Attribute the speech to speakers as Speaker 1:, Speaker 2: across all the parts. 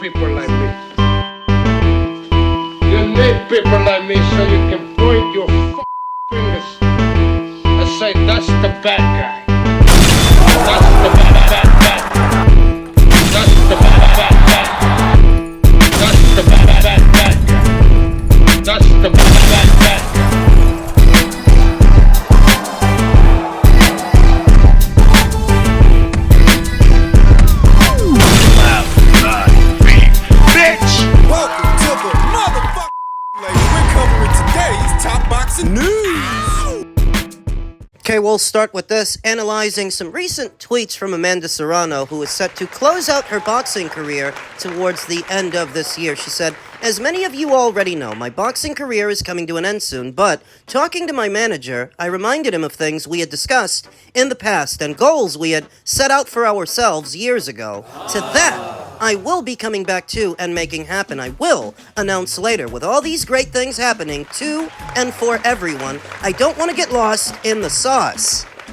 Speaker 1: people like me. You need people like me so you can point your fingers and say, that's the bad guy. That's the bad guy. That's the bad guy. That's the bad guy. That's the bad guy.
Speaker 2: Okay, we'll start with this, analyzing some recent tweets from Amanda Serrano, who is set to close out her boxing career towards the end of this year. She said, "As many of you already know, my boxing career is coming to an end soon, but talking to my manager, I reminded him of things we had discussed in the past and goals we had set out for ourselves years ago. To that, I will be coming back to and making happen. I will announce later. With all these great things happening to and for everyone, I don't want to get lost in the sauce."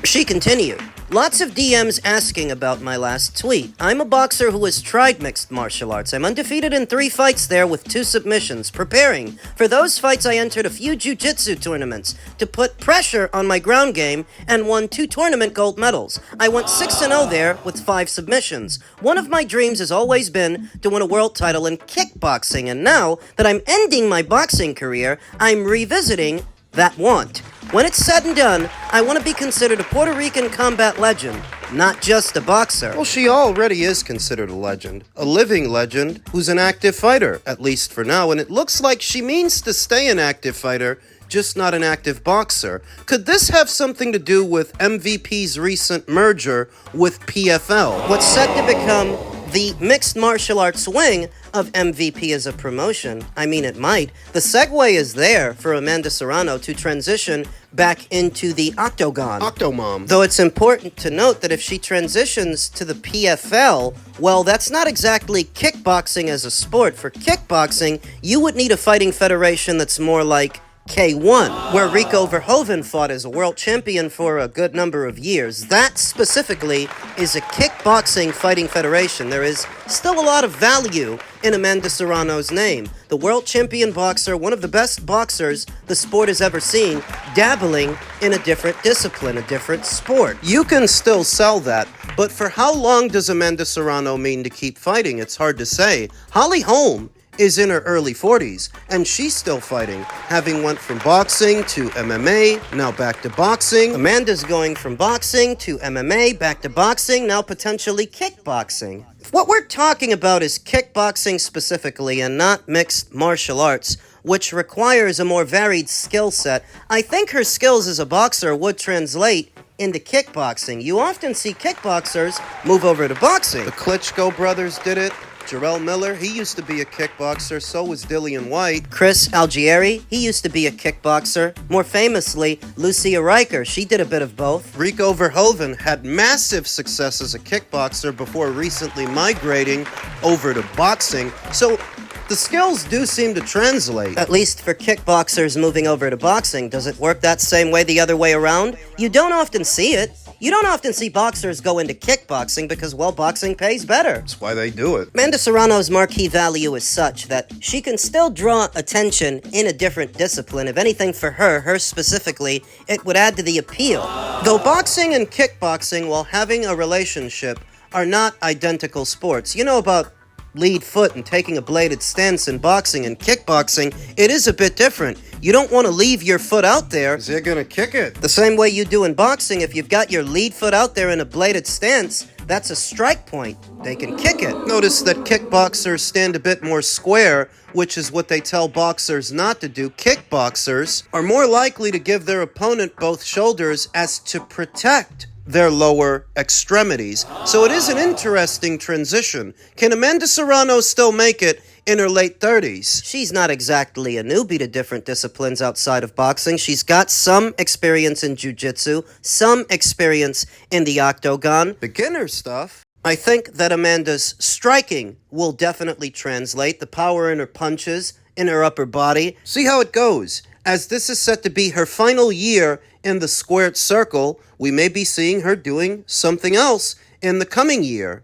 Speaker 2: She continued, "Lots of DMs asking about my last tweet. I'm a boxer who has tried mixed martial arts. I'm undefeated in 3 fights there with 2 submissions. Preparing for those fights, I entered a few jiu-jitsu tournaments to put pressure on my ground game and won 2 tournament gold medals. I went 6-0 there with 5 submissions. One of my dreams has always been to win a world title in kickboxing, and now that I'm ending my boxing career, I'm revisiting that want. When it's said and done, I want to be considered a Puerto Rican combat legend, not just a boxer." Well, she already is considered a legend. A living legend who's an active fighter, at least for now, and it looks like she means to stay an active fighter, just not an active boxer. Could this have something to do with MVP's recent merger with PFL? What's set to become the mixed martial arts wing of MVP as a promotion? I mean, it might. The segue is there for Amanda Serrano to transition back into the octagon. Octomom. Though it's important to note that if she transitions to the PFL, well, that's not exactly kickboxing as a sport. For kickboxing, you would need a fighting federation that's more like K1, where Rico Verhoeven fought as a world champion for a good number of years. That specifically is a kickboxing fighting federation. There is still a lot of value in Amanda Serrano's name. The world champion boxer, one of the best boxers the sport has ever seen, dabbling in a different discipline, a different sport. You can still sell that, but for how long does Amanda Serrano mean to keep fighting? It's hard to say. Holly Holm is in her early 40s, and she's still fighting, having went from boxing to MMA, now back to boxing. Amanda's going from boxing to MMA, back to boxing, now potentially kickboxing. What we're talking about is kickboxing specifically, and not mixed martial arts, which requires a more varied skill set. I think her skills as a boxer would translate into kickboxing. You often see kickboxers move over to boxing. The Klitschko brothers did it. Jarrell Miller, he used to be a kickboxer, so was Dillian White. Chris Algieri, he used to be a kickboxer. More famously, Lucia Riker, she did a bit of both. Rico Verhoeven had massive success as a kickboxer before recently migrating over to boxing. So the skills do seem to translate. At least for kickboxers moving over to boxing. Does it work that same way the other way around? You don't often see it. You don't often see boxers go into kickboxing because, well, boxing pays better. That's why they do it. Amanda Serrano's marquee value is such that she can still draw attention in a different discipline. If anything, for her specifically, it would add to the appeal. Though boxing and kickboxing, while having a relationship, are not identical sports. You know about lead foot and taking a bladed stance in boxing and kickboxing, it is a bit different. You don't want to leave your foot out there. Because they're going to kick it. The same way you do in boxing, if you've got your lead foot out there in a bladed stance, that's a strike point. They can kick it. Notice that kickboxers stand a bit more square, which is what they tell boxers not to do. Kickboxers are more likely to give their opponent both shoulders as to protect their lower extremities. So it is an interesting transition. Can Amanda Serrano still make it in her late 30s? She's not exactly a newbie to different disciplines outside of boxing. She's got some experience in jiu-jitsu, some experience in the octagon. Beginner stuff. I think that Amanda's striking will definitely translate. The power in her punches, in her upper body. See how it goes. As this is set to be her final year in the squared circle, we may be seeing her doing something else in the coming year.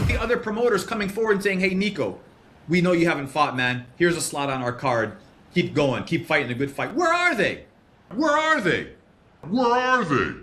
Speaker 3: The other promoters coming forward and saying, hey, Nico, We know you haven't fought, man. Here's a slot on our card. Keep going. Keep fighting a good fight. Where are they? Where are they? Where are they?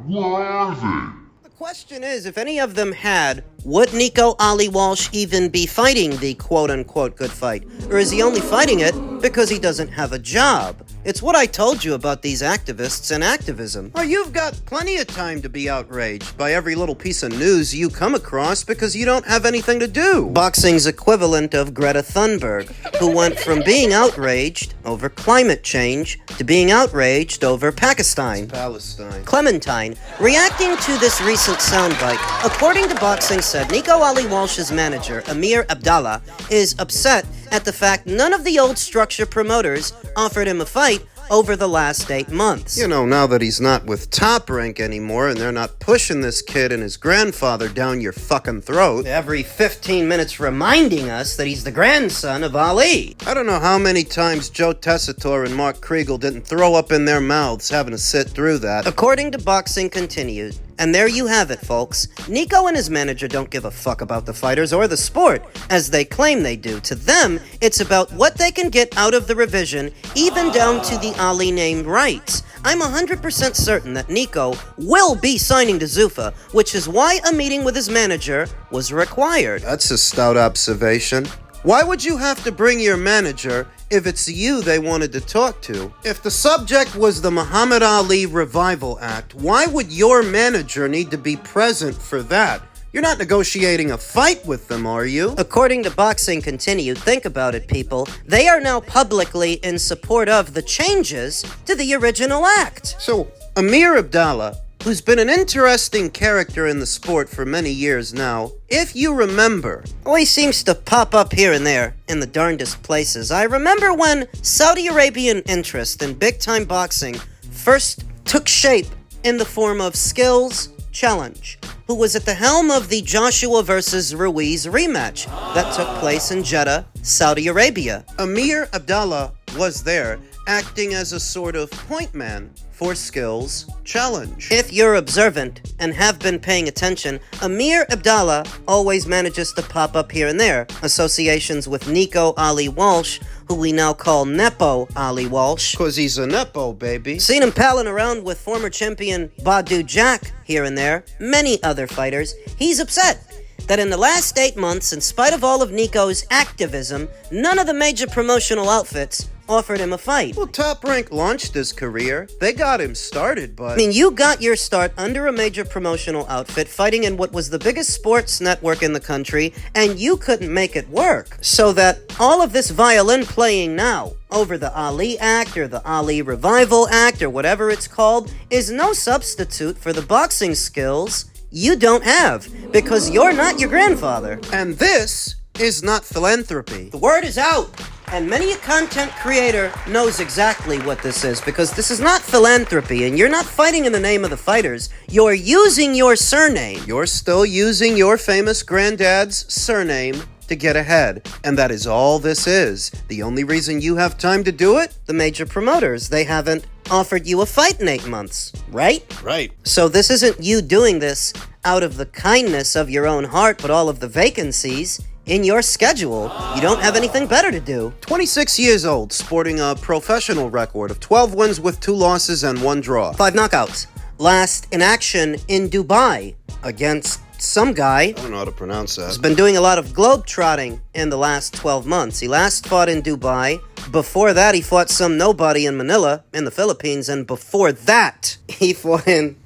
Speaker 3: Where are they?
Speaker 2: The question is, if any of them had, would Nico Ali Walsh even be fighting the quote-unquote good fight? Or is he only fighting it because he doesn't have a job? It's what I told you about these activists and activism. Oh, you've got plenty of time to be outraged by every little piece of news you come across because you don't have anything to do. Boxing's equivalent of Greta Thunberg, who went from being outraged over climate change to being outraged over Pakistan. Palestine. Clementine, reacting to this recent soundbite, according to Boxing said, Nico Ali Walsh's manager, Amir Abdallah, is upset at the fact none of the old structure promoters offered him a fight over the last 8 months. You know, now that he's not with Top Rank anymore and they're not pushing this kid and his grandfather down your fucking throat every 15 minutes reminding us that he's the grandson of Ali. I don't know how many times Joe Tessitore and Mark Kriegel didn't throw up in their mouths having to sit through that. According to Boxing Continued, and there you have it, folks. Nico and his manager don't give a fuck about the fighters or the sport, as they claim they do. To them, it's about what they can get out of the revision, even down to the Ali name rights. I'm 100% certain that Nico will be signing to Zuffa, which is why a meeting with his manager was required. That's a stout observation. Why would you have to bring your manager if it's you they wanted to talk to? If the subject was the Muhammad Ali Revival Act, why would your manager need to be present for that? You're not negotiating a fight with them, are you? According to Boxing Continued, think about it, people. They are now publicly in support of the changes to the original act. So, Amir Abdallah, who's been an interesting character in the sport for many years now, if you remember, always seems to pop up here and there in the darndest places. I remember when Saudi Arabian interest in big-time boxing first took shape in the form of Skills Challenge, who was at the helm of the Joshua versus Ruiz rematch that took place in Jeddah, Saudi Arabia. Amir Abdallah was there, acting as a sort of point man for Skills Challenge. If you're observant and have been paying attention, Amir Abdallah always manages to pop up here and there. Associations with Nico Ali Walsh, who we now call Nepo Ali Walsh. 'Cause he's a Nepo, baby. Seen him palling around with former champion Badu Jack here and there, many other fighters. He's upset that in the last 8 months, in spite of all of Nico's activism, none of the major promotional outfits offered him a fight. Well, Top Rank launched his career. They got him started, but... I mean, you got your start under a major promotional outfit, fighting in what was the biggest sports network in the country, and you couldn't make it work. So that all of this violin playing now over the Ali Act or the Ali Revival Act or whatever it's called is no substitute for the boxing skills you don't have, because you're not your grandfather. And this is not philanthropy. The word is out, and many a content creator knows exactly what this is, because this is not philanthropy, and you're not fighting in the name of the fighters. You're using your surname. You're still using your famous granddad's surname to get ahead, and that is all this is. The only reason you have time to do it? The major promoters. They haven't offered you a fight in 8 months, right? Right. So this isn't you doing this out of the kindness of your own heart, but all of the vacancies in your schedule. You don't have anything better to do. 26 years old, sporting a professional record of 12 wins with 2 losses and 1 draw. 5 knockouts. Last in action in Dubai against some guy. I don't know how to pronounce that. He's been doing a lot of globe-trotting in the last 12 months. He last fought in Dubai. Before that, he fought some nobody in Manila, in the Philippines. And before that, he fought in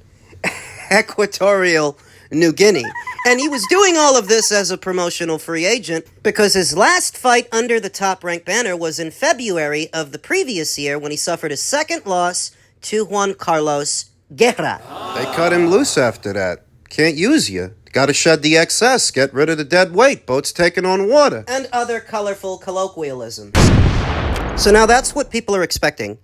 Speaker 2: Equatorial New Guinea. And he was doing all of this as a promotional free agent because his last fight under the Top Rank banner was in February of the previous year when he suffered his second loss to Juan Carlos Guerra. They cut him loose after that. Can't use you. Gotta shed the excess, get rid of the dead weight, boat's taking on water. And other colorful colloquialisms. So now that's what people are expecting.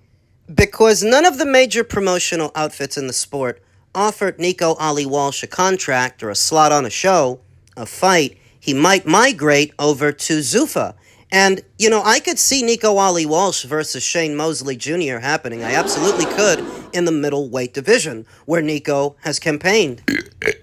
Speaker 2: Because none of the major promotional outfits in the sport offered Nico Ali Walsh a contract or a slot on a show, a fight, he might migrate over to Zuffa. And, you know, I could see Nico Ali Walsh versus Shane Mosley Jr. happening. I absolutely could in the middleweight division, where Nico has campaigned. But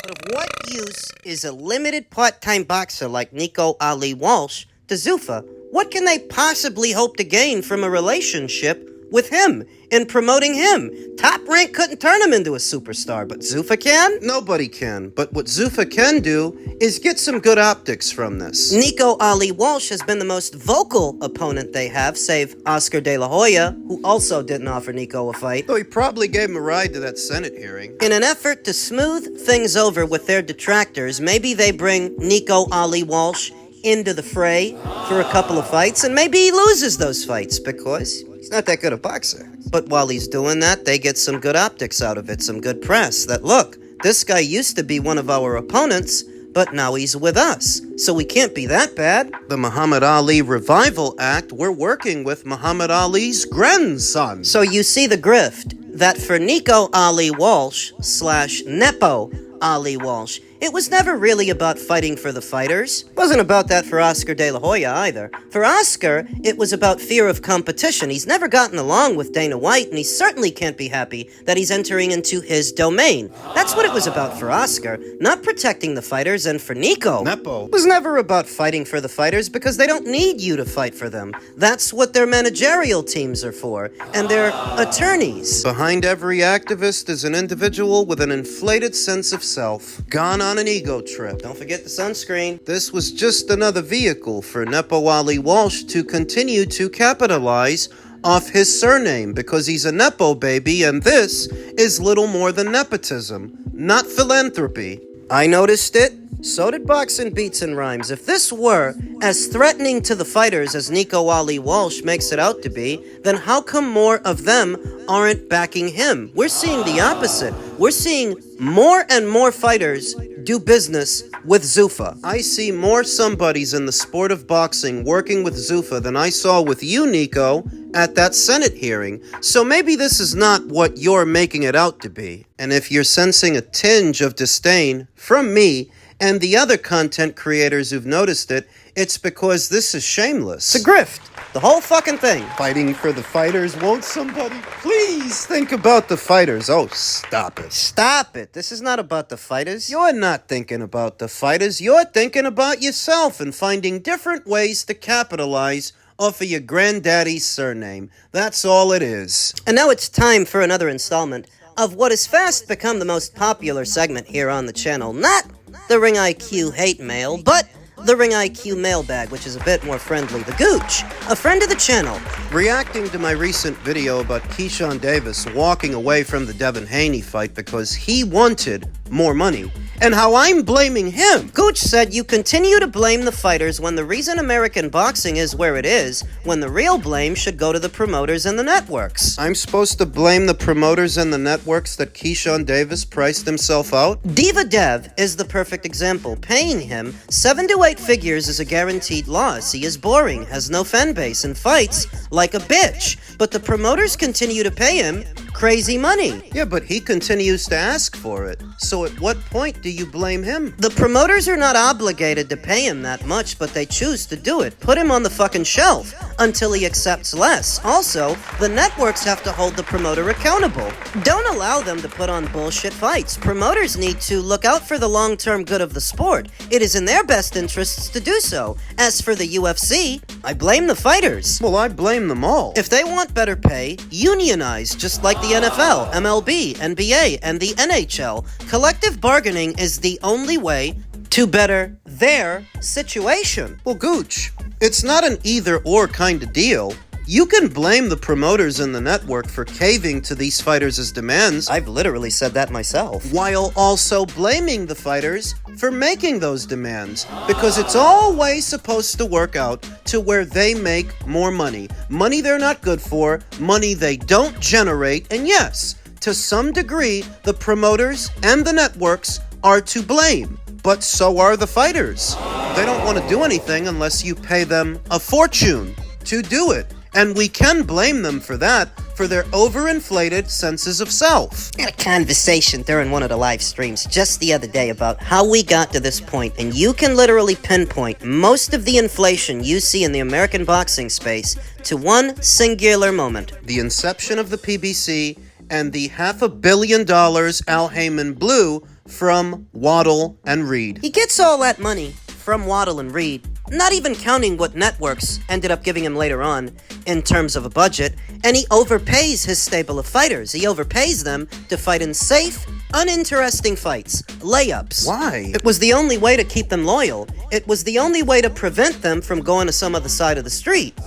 Speaker 2: of what use is a limited part-time boxer like Nico Ali Walsh to Zuffa? What can they possibly hope to gain from a relationship with him in promoting him? Top Rank couldn't turn him into a superstar, but Zuffa can? Nobody can, but what Zuffa can do is get some good optics from this. Nico Ali Walsh has been the most vocal opponent they have, save Oscar De La Hoya, who also didn't offer Nico a fight, though he probably gave him a ride to that Senate hearing. In an effort to smooth things over with their detractors, maybe they bring Nico Ali Walsh into the fray for a couple of fights, and maybe he loses those fights because he's not that good a boxer. But while he's doing that, they get some good optics out of it, some good press, that look, this guy used to be one of our opponents, but now he's with us, so we can't be that bad. The Muhammad Ali Revival Act, we're working with Muhammad Ali's grandson. So you see the grift, that for Nico Ali Walsh / Nepo Ali Walsh, it was never really about fighting for the fighters. It wasn't about that for Oscar De La Hoya either. For Oscar, it was about fear of competition. He's never gotten along with Dana White, and he certainly can't be happy that he's entering into his domain. That's what it was about for Oscar, not protecting the fighters. And for Nico, Nepo, it was never about fighting for the fighters because they don't need you to fight for them. That's what their managerial teams are for, and their attorneys. Behind every activist is an individual with an inflated sense of self, gone on an ego trip. Don't forget the sunscreen. This was just another vehicle for Nepo Ali Walsh to continue to capitalize off his surname because he's a Nepo baby, and this is little more than nepotism, not philanthropy. I noticed it. So did Boxing Beats and Rhymes. If this were as threatening to the fighters as Nico Ali Walsh makes it out to be, then how come more of them aren't backing him? We're seeing the opposite. We're seeing more and more fighters do business with Zuffa. I see more somebodies in the sport of boxing working with Zuffa than I saw with you, Nico, at that Senate hearing. So maybe this is not what you're making it out to be. And if you're sensing a tinge of disdain from me and the other content creators who've noticed it, it's because this is shameless. It's a grift. The whole fucking thing. Fighting for the fighters. Won't somebody please think about the fighters? Oh, stop it. Stop it. This is not about the fighters. You're not thinking about the fighters. You're thinking about yourself and finding different ways to capitalize off of your granddaddy's surname. That's all it is. And now it's time for another installment of what has fast become the most popular segment here on the channel. Not the Ring IQ hate mail, but the Ring IQ mailbag, which is a bit more friendly. The Gooch, a friend of the channel, reacting to my recent video about Keyshawn Davis walking away from the Devin Haney fight because he wanted more money, and how I'm blaming him. Gooch said you continue to blame the fighters when the reason American boxing is where it is, when the real blame should go to the promoters and the networks. I'm supposed to blame the promoters and the networks that Keyshawn Davis priced himself out? Diva Dev is the perfect example. Paying him 7 to 8 figures is a guaranteed loss. He is boring, has no fan base, and fights like a bitch. But the promoters continue to pay him crazy money. Yeah, but he continues to ask for it. So at what point do you blame him? The promoters are not obligated to pay him that much, but they choose to do it. Put him on the fucking shelf until he accepts less. Also, the networks have to hold the promoter accountable. Don't allow them to put on bullshit fights. Promoters need to look out for the long-term good of the sport. It is in their best interests to do so. As for the UFC, I blame the fighters. Well, I blame them all. If they want better pay, unionize, just like the NFL, MLB, NBA, and the NHL. Collective bargaining is the only way to better their situation. Well, Gooch, it's not an either-or kind of deal. You can blame the promoters and the network for caving to these fighters' demands. I've literally said that myself. While also blaming the fighters for making those demands. Because it's always supposed to work out to where they make more money. Money they're not good for, money they don't generate, and yes, to some degree, the promoters and the networks are to blame. But so are the fighters. They don't want to do anything unless you pay them a fortune to do it. And we can blame them for that, for their overinflated senses of self. I had a conversation during one of the live streams just the other day about how we got to this point, and you can literally pinpoint most of the inflation you see in the American boxing space to one singular moment. The inception of the PBC and the $500 million Al Heyman blew
Speaker 4: from Waddle and Reed.
Speaker 2: He gets all that money from Waddle and Reed, not even counting what networks ended up giving him later on in terms of a budget, and he overpays his stable of fighters. He overpays them to fight in safe, uninteresting fights, layups.
Speaker 4: Why?
Speaker 2: It was the only way to keep them loyal. It was the only way to prevent them from going to some other side of the street.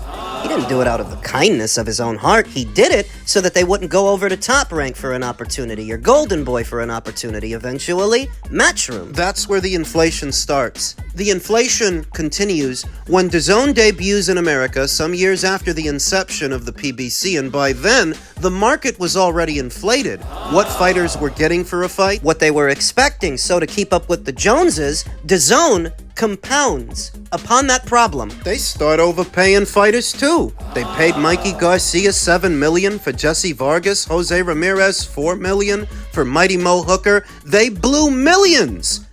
Speaker 2: He didn't do it out of the kindness of his own heart. He did it so that they wouldn't go over to Top Rank for an opportunity, or Golden Boy for an opportunity, eventually Matchroom.
Speaker 4: That's where the inflation starts. The inflation continues when DAZN debuts in America some years after the inception of the PBC, and by then, the market was already inflated. What fighters were getting for a fight,
Speaker 2: What they were expecting, so to keep up with the Joneses, DAZN compounds upon that problem.
Speaker 4: they start overpaying fighters too. They paid Mikey Garcia $7 million, for Jesse Vargas, Jose Ramirez $4 million, for Mighty Mo Hooker. They blew millions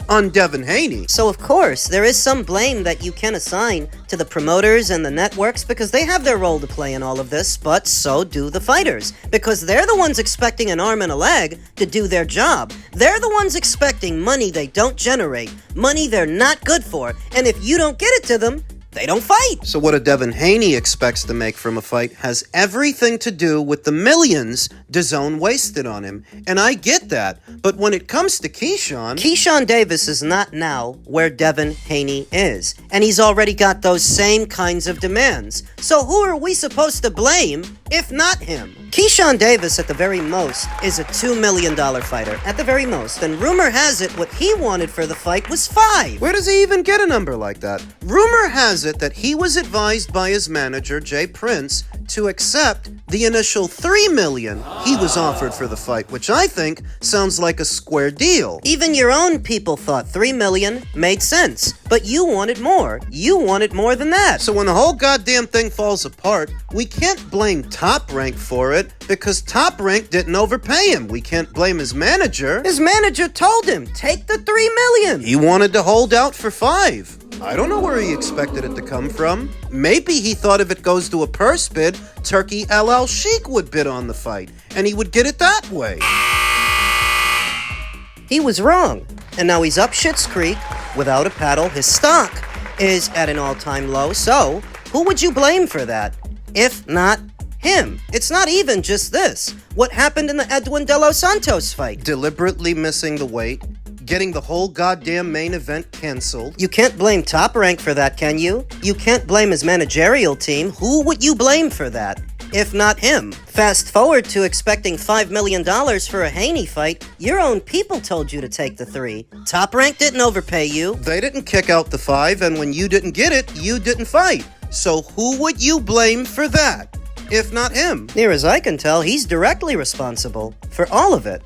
Speaker 4: on Devin Haney.
Speaker 2: So of course, there is some blame that you can assign to the promoters and the networks, because they have their role to play in all of this, but so do the fighters, because they're the ones expecting an arm and a leg to do their job. They're the ones expecting money they don't generate, money they're not good for, and if you don't get it to them, they don't fight.
Speaker 4: So what a Devin Haney expects to make from a fight has everything to do with the millions DAZN wasted on him. And I get that. But when it comes to
Speaker 2: Keyshawn Davis is not now where Devin Haney is, and he's already got those same kinds of demands. So who are we supposed to blame if not him? Keyshawn Davis, at the very most, is a $2 million fighter, at the very most, and rumor has it what he wanted for the fight was $5.
Speaker 4: where does he even get a number like that? Rumor has it that he was advised by his manager, Jay Prince, to accept the initial $3 million he was offered for the fight, which I think sounds like a square deal.
Speaker 2: Even your own people thought $3 million made sense, but you wanted more. You wanted more than that.
Speaker 4: So when the whole goddamn thing falls apart, we can't blame Top Rank for it, because Top Rank didn't overpay him. We can't blame his manager.
Speaker 2: His manager told him, take the $3 million.
Speaker 4: He wanted to hold out for $5. I don't know where he expected it to come from. Maybe he thought if it goes to a purse bid, Turkey LL Sheik would bid on the fight, and he would get it that way.
Speaker 2: He was wrong, and now he's up Schitt's Creek without a paddle. His stock is at an all-time low, so who would you blame for that, if not him? It's not even just this. What happened in the Edwin De Los Santos fight?
Speaker 4: Deliberately missing the weight, getting the whole goddamn main event canceled.
Speaker 2: You can't blame Top Rank for that, can you? You can't blame his managerial team. Who would you blame for that, if not him? Fast forward to expecting $5 million for a Haney fight. Your own people told you to take the 3. Top Rank didn't overpay you.
Speaker 4: They didn't kick out the 5, and when you didn't get it, you didn't fight. So who would you blame for that, if not him?
Speaker 2: Near as I can tell, he's directly responsible for all of it.